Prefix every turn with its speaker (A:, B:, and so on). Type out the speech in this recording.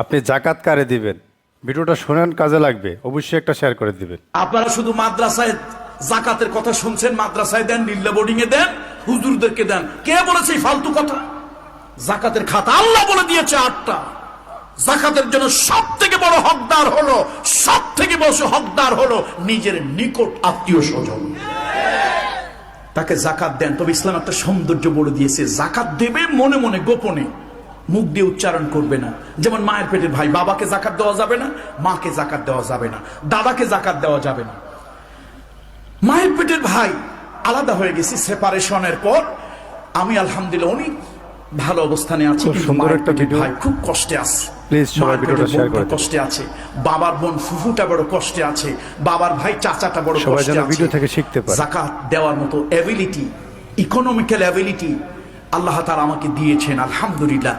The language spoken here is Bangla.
A: আপনি জাকাত কারে দিবেন? ভিডিওটা শুনেন, কাজে লাগবে, অবশ্যই একটা শেয়ার করে দিবেন।
B: আপনারা শুধু মাদ্রাসায় জাকাতের কথা শুনছেন, মাদ্রাসায় দেন, লিল্লা বোর্ডিং এ দেন, হুজুরদেরকে দেন। কে বলেছে এই ফালতু কথা? জাকাতের খাতা আল্লাহ বলে দিয়েছে 8টা। জাকাতের জন্য সব থেকে বড় হকদার হলো, সব থেকে বড় হকদার হলো নিজের নিকট আত্মীয় স্বজন। তাকে জাকাত দেন। তবে ইসলাম একটা সৌন্দর্য বলে দিয়েছে, জাকাত দেবে মনে মনে গোপনে, মুখ দিয়ে উচ্চারণ করবে না। যেমন মায়ের পেটের ভাই, বাবাকে জাকাত দেওয়া যাবে না, মাকে জাকাত দেওয়া যাবে না, দাদাকে জাকাত দেওয়া যাবে না। মায়ের পেটের ভাই আলাদা হয়ে গেছি সেপারেশনের পর। আমি আলহামদুলিল্লাহ অনেক ভালো অবস্থানে আছি,
A: খুব সুন্দর একটা ভিডিও।
B: ভাই খুব কষ্টে আছে,
A: প্লিজ সবাই ভিডিওটা শেয়ার করে দিন।
B: কষ্টে আছে, বাবার বোন ফুফুটা বড় কষ্টে আছে, বাবার ভাই চাচাটা বড়
A: সবাই
B: কষ্টে
A: যেন
B: আছে।
A: ভিডিও থেকে শিখতে পারে।
B: যাকাত দেওয়ার মতো এবিলিটি, ইকোনমিক্যাল এবিলিটি আল্লাহ তাআলা আমাকে দিয়েছেন, আলহামদুলিল্লাহ।